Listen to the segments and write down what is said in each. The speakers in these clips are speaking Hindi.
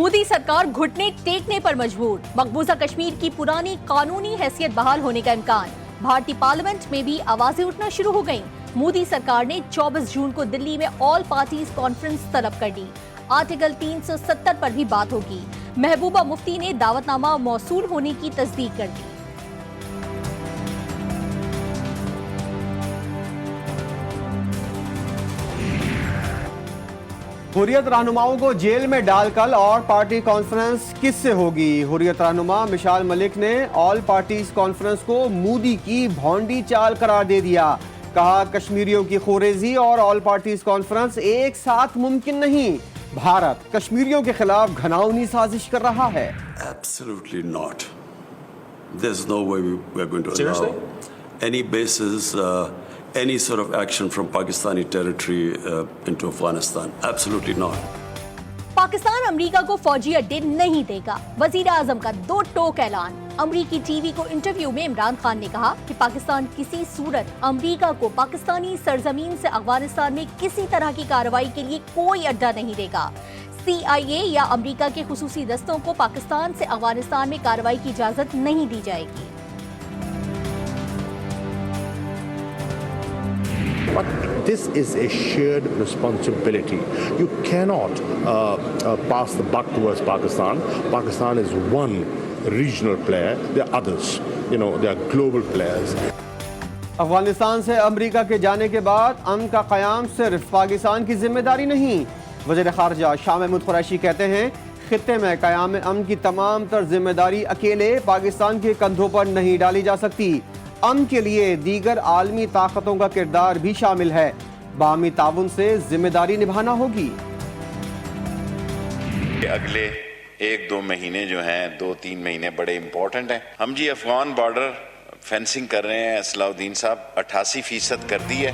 मोदी सरकार घुटने टेकने पर मजबूर। मकबूजा कश्मीर की पुरानी कानूनी हैसियत बहाल होने का इम्कान। भारतीय पार्लियामेंट में भी आवाजें उठना शुरू हो गईं। मोदी सरकार ने 24 जून को दिल्ली में ऑल पार्टीज कॉन्फ्रेंस तलब कर दी। आर्टिकल 370 पर भी बात होगी। महबूबा मुफ्ती ने दावतनामा मौसूल होने की तस्दीक कर दी। हुर्रियत रहनुमाओं को जेल में डालकर और पार्टी कॉन्फ्रेंस किससे होगी? हुर्रियत रहनुमा मिशाल मलिक ने ऑल पार्टीज कॉन्फ्रेंस को मोदी की भौंडी चाल करार दे दिया। कहा, कश्मीरियों की खोरेजी और ऑल पार्टीज कॉन्फ्रेंस एक साथ मुमकिन नहीं। भारत कश्मीरियों के खिलाफ घनाउनी साजिश कर रहा है। Absolutely not. There's no way we're going to allow any basis, any sort of action from Pakistani territory into Afghanistan. Absolutely not. Pakistan America को फौजी अड्डे नहीं देगा। वजीर आजम का दो टोक ऐलान। अमेरिकी टीवी को इंटरव्यू में इमरान खान ने कहा कि पाकिस्तान किसी सूरत अमेरिका को पाकिस्तानी सरजमीन से अफगानिस्तान में किसी तरह की कार्रवाई के लिए कोई अड्डा नहीं देगा। CIA या अमेरिका के खुसूसी दस्तों को पाकिस्तान से अफगानिस्तान में कार्रवाई की इजाजत नहीं दी जाएगी। But this is a shared responsibility. You cannot pass the buck towards Pakistan. Pakistan is one regional player. There are others. There are global players. Afghanistan से अमेरिका के जाने के बाद अमन का क़याम सिर्फ पाकिस्तान की जिम्मेदारी नहीं। वज़ीर ख़ारजा शाह महमूद कुरैशी कहते हैं, खित्ते में क़याम अमन की तमाम तर जिम्मेदारी अकेले पाकिस्तान के कंधों पर नहीं डाली जा सकती। अमन के लिए दीगर आलमी ताकतों का किरदार भी शामिल है। बाहमी ताउन से जिम्मेदारी निभाना होगी। अगले 1-2 महीने जो हैं, 2-3 महीने बड़े इंपॉर्टेंट हैं। हम जी अफगान बॉर्डर फेंसिंग कर रहे हैं। सलाउद्दीन साहब 88% कर दी है।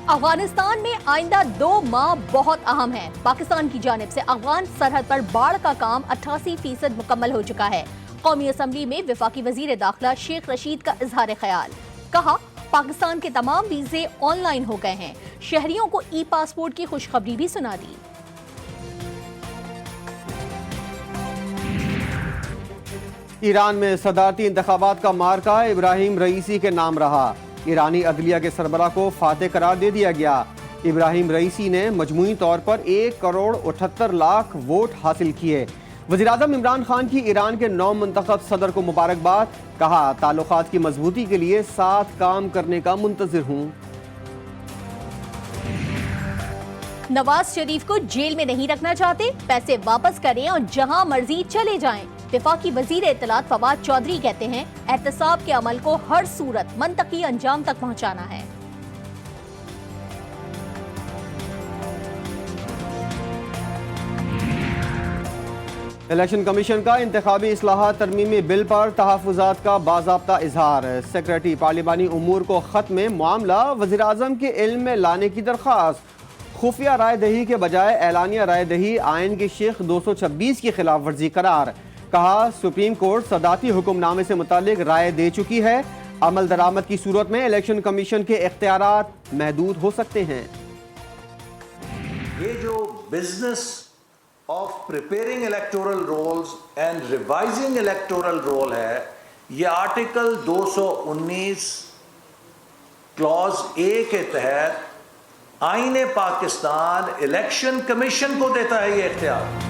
अफगानिस्तान में आइंदा 2 माह बहुत अहम है। पाकिस्तान की जानिब से अफगान सरहद पर बाढ़ का काम 88% मुकम्मल हो चुका है। कौमी असम्बली में वफाकी वजीर दाखिला शेख रशीद का इजहार ख्याल। कहा, पाकिस्तान के तमाम वीजे ऑनलाइन हो गए हैं। शहरियों को ई पासपोर्ट की खुशखबरी भी सुना दी। ईरान में सदारती इंतखाबात का मार्का इब्राहिम रईसी के नाम रहा। ईरानी अदलिया के सरबराह को फातेह करार दे दिया गया। इब्राहिम रईसी ने मजमूई तौर पर 1 करोड़ 78 लाख वोट हासिल किए। वज़ीर-ए-आज़म इमरान खान की ईरान के नौ मुंतखब सदर को मुबारकबाद। कहा, ताल्लुकात की मजबूती के लिए साथ काम करने का मुंतज़िर हूँ। नवाज शरीफ को जेल में नहीं रखना चाहते, पैसे वापस करें और जहां मर्जी चले जाएं। वफाकी वजीर इत्तलात फवाद चौधरी कहते हैं, एहतसाब के अमल को हर सूरत मंतकी अंजाम तक पहुंचाना है। इलेक्शन कमीशन का इंतखाबी इस्लाहात तरमीमी बिल पर तहफ़्फ़ुज़ात का बाज़ाब्ता इजहार। सेक्रेटरी पार्लिमानी उमूर को ख़त में मामला वज़ीर आज़म के इल्म में लाने की दरख्वास्त। खुफिया राय दही के बजाय एलानिया राय दही आइन की शेख 226 की खिलाफ वर्जी करार। कहा, सुप्रीम कोर्ट सदाती हुक्मनामे से मुतालिक राय दे चुकी है। अमल दरामद की सूरत में इलेक्शन कमीशन के इख्तियारात महदूद हो सकते हैं। ये जो business of preparing electoral rolls and revising electoral roll है, ये आर्टिकल 219 क्लॉज A के तहत आईने पाकिस्तान इलेक्शन कमीशन को देता है ये इख्तियार।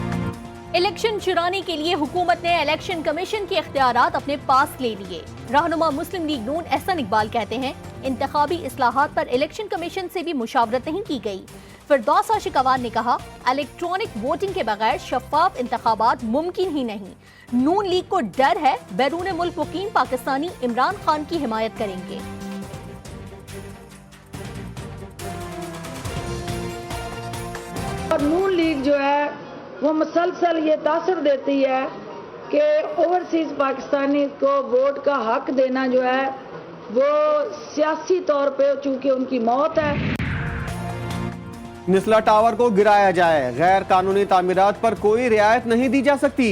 इलेक्शन चुराने के लिए हुकूमत ने इलेक्शन कमीशन के इख्तियारात अपने पास ले लिए। रहनुमा मुस्लिम लीग नून एहसन इकबाल कहते हैं, इंतखाबी इस्लाहात पर इलेक्शन कमीशन से भी मुशावरत नहीं की गई। फिरदौस आशिक अवान ने कहा, इलेक्ट्रॉनिक वोटिंग के बगैर शफाफ इंतखाबात मुमकिन ही नहीं। नून लीग को डर है बैरून मुल्क मुकीम पाकिस्तानी इमरान खान की हिमायत करेंगे। और नून लीग जो है वो मुसलसल ये तासर देती है कि ओवरसीज पाकिस्तानी को वोट का हक देना जो है वो सियासी तौर पे चूंकि उनकी मौत है। निस्ला टावर को गिराया जाए, गैर कानूनी तामीरात पर कोई रियायत नहीं दी जा सकती।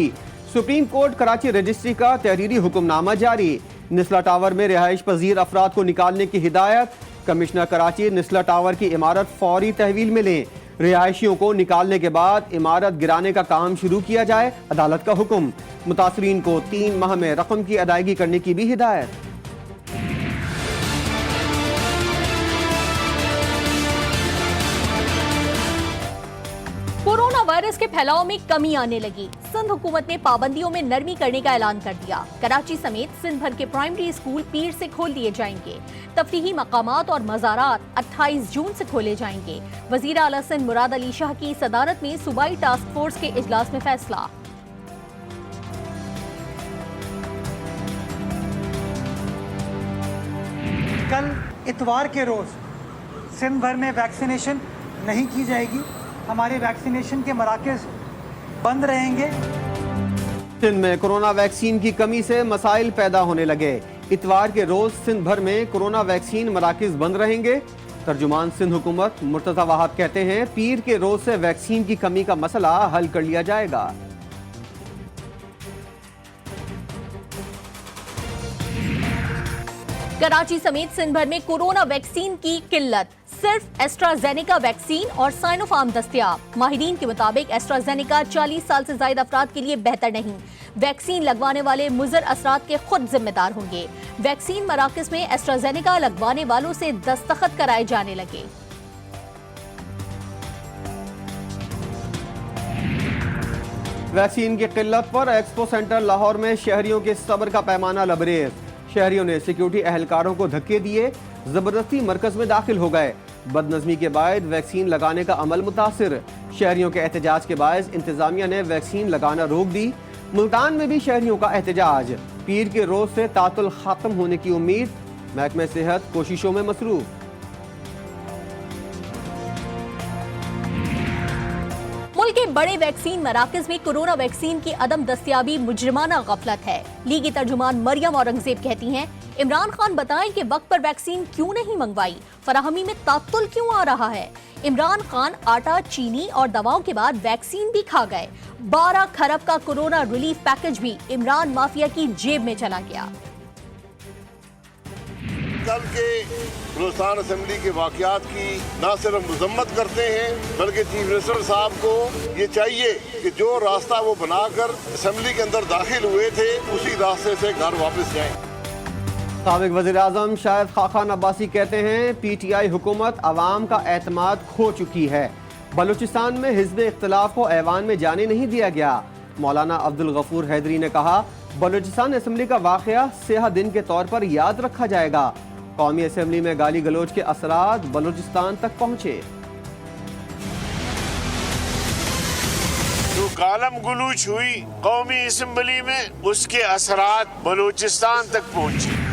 सुप्रीम कोर्ट कराची रजिस्ट्री का तहरीरी हुक्मनामा जारी। निस्ला टावर में रिहाइश पजीर अफराद को निकालने की हिदायत। कमिश्नर कराची निस्ला टावर की इमारत फौरी तहवील में लें। रिहायशियों को निकालने के बाद इमारत गिराने का काम शुरू किया जाए, अदालत का हुक्म। मुतासरीन को 3 माह में रकम की अदायगी करने की भी हिदायत। कोरोना वायरस के फैलाव में कमी आने लगी। सिंध हुकूमत ने पाबंदियों में नरमी करने का ऐलान कर दिया। कराची समेत सिंध भर के प्राइमरी स्कूल पीर से खोल दिए जाएंगे। तफरीही मकामात और मज़ारात 28 जून से खोले जाएंगे। वज़ीर आला सिंध मुराद अली शाह की सदारत में सूबाई टास्क फोर्स के इजलास में फैसला। कल इतवार के रोज सिंध भर में वैक्सीनेशन नहीं की जाएगी। हमारे वैक्सीनेशन के मराकज़ बंद रहेंगे। सिंध में कोरोना वैक्सीन की कमी से मसाइल पैदा होने लगे। इतवार के रोज सिंध भर में कोरोना वैक्सीन मराकज़ बंद रहेंगे। तर्जुमान सिंध हुकूमत मुर्तज़ा वहाब कहते हैं पीर के रोज से वैक्सीन की कमी का मसला हल कर लिया जाएगा। कराची समेत सिंध भर में कोरोना वैक्सीन की किल्लत। सिर्फ एस्ट्राजेनेका वैक्सीन और साइनोफार्म दस्तयाब। माहिरीन के मुताबिक एस्ट्राजेनेका 40 साल से ज्यादा अफराद के लिए बेहतर नहीं। वैक्सीन लगवाने वाले मुज़र असरात के खुद जिम्मेदार होंगे। वैक्सीन मराकज़ में एस्ट्राजेनेका लगवाने वालों से दस्तखत कराए जाने लगे। वैक्सीन की किल्लत पर एक्सपो सेंटर लाहौर में शहरियों के सब्र का पैमाना लबरेज। शहरियों ने सिक्योरिटी एहलकारों को धक्के दिए, जबरदस्ती मरकज में दाखिल हो गए। बदनज़मी के बाद वैक्सीन लगाने का अमल मुतासिर। शहरियों के एहतजाज के बायस इंतजामिया ने वैक्सीन लगाना रोक दी। मुल्तान में भी शहरियों का एहतजाज। पीर के रोज से तातुल खत्म होने की उम्मीद। महकमे सेहत कोशिशों में मसरूफ। मुल्क के बड़े वैक्सीन मराकज़ में कोरोना वैक्सीन की अदम दस्तयाबी मुजरिमाना गफलत है। लीगी तर्जुमान मरियम औरंगजेब कहती हैं इमरान खान बताएं कि वक्त पर वैक्सीन क्यों नहीं मंगवाई, फराहमी में तात्तुल क्यों आ रहा है। इमरान खान आटा, चीनी और दवाओं के बाद वैक्सीन भी खा गए। 12 खरब का कोरोना रिलीफ पैकेज भी इमरान माफिया की जेब में चला गया। कल के बलूचिस्तान असेंबली के वाकयात की न सिर्फ मजम्मत करते हैं बल्कि चीफ मिनिस्टर साहब को ये चाहिए कि जो रास्ता वो बनाकर असेंबली के अंदर दाखिल हुए थे उसी रास्ते से घर वापस जाएं। साबिक वज़ीर आज़म शाहिद खाखान अब्बासी कहते हैं PTI हुकूमत अवाम का एतमाद खो चुकी है। बलूचिस्तान में हिज़्ब इख्तिलाफ को ऐवान में जाने नहीं दिया गया। मौलाना अब्दुल गफूर हैदरी ने कहा बलूचिस्तान असेंबली का वाक़या स्याह दिन के तौर पर याद रखा जाएगा। कौमी असेंबली में गाली गलोच के असरात बलूचिस्तान तक पहुँचे। जो गालम गलूच हुई कौमी असेंबली में उसके असरात बलूचिस्तान तक पहुँचे।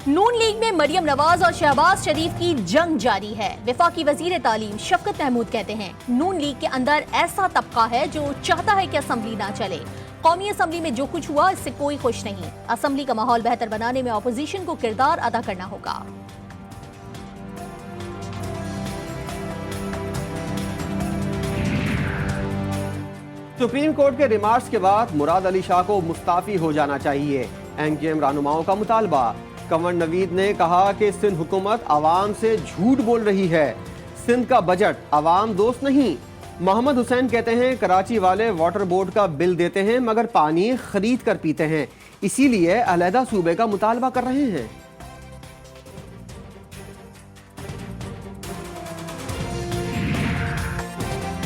नून लीग में मरियम नवाज और शहबाज शरीफ की जंग जारी है। वफाकी वजीर तालीम शफकत महमूद कहते हैं नून लीग के अंदर ऐसा तबका है जो चाहता है कि असेंबली ना चले। कौमी असेंबली में जो कुछ हुआ इससे कोई खुश नहीं। असेंबली का माहौल बेहतर बनाने में अपोजिशन को किरदार अदा करना होगा। सुप्रीम कोर्ट के रिमार्क्स के बाद मुराद अली शाह को मुस्ताफी हो जाना चाहिए। MKM रहनुमाओं का मुतालबा। कंवर नवीद ने कहा कि सिंध हुकूमत आवाम से झूठ बोल रही है। सिंध का बजट आवाम दोस्त नहीं। मोहम्मद हुसैन कहते हैं कराची वाले वाटर बोर्ड का बिल देते हैं मगर पानी खरीद कर पीते हैं, इसीलिए अलहदा सूबे का मुतालबा कर रहे हैं।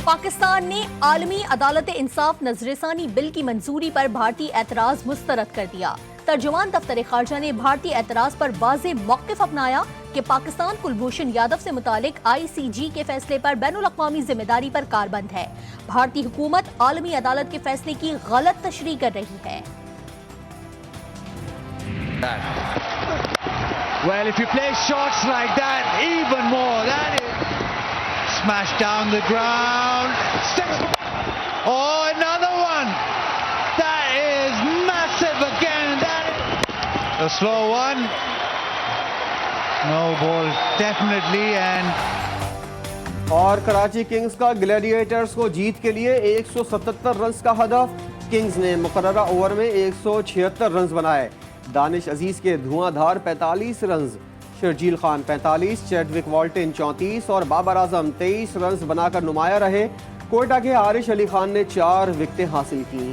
पाकिस्तान ने आलमी अदालत इंसाफ नजरसानी बिल की मंजूरी पर भारतीय एतराज मुस्तरद कर दिया। तर्जुमान दफ्तर खारजा ने भारतीय एतराज पर वाज़ेह मौक़िफ़ अपनाया कि पाकिस्तान कुलभूषण यादव से मुतालिक ICG के फैसले पर बैनुल अक़वामी जिम्मेदारी पर कारबंद है। भारतीय हुकूमत आलमी अदालत के फैसले की गलत तशरीह कर रही है। Well, if you play shots like that, even more, that is smashed down the ground. Oh, another one. That is massive again. That is a slow one. No ball, definitely. And और कराची किंग्स का ग्लैडिएटर्स को जीत के लिए 177 रन का हदफ। किंग्स ने मुकर्ररा ओवर में 176 रन बनाए। दानिश अजीज के धुआंधार 45 रन। शर्जील खान 45, चैडविक वॉल्टन 34 और बाबर आजम 23 रन बनाकर नुमाया रहे। कोयटा के आरिश अली खान ने 4 विकेटें हासिल की।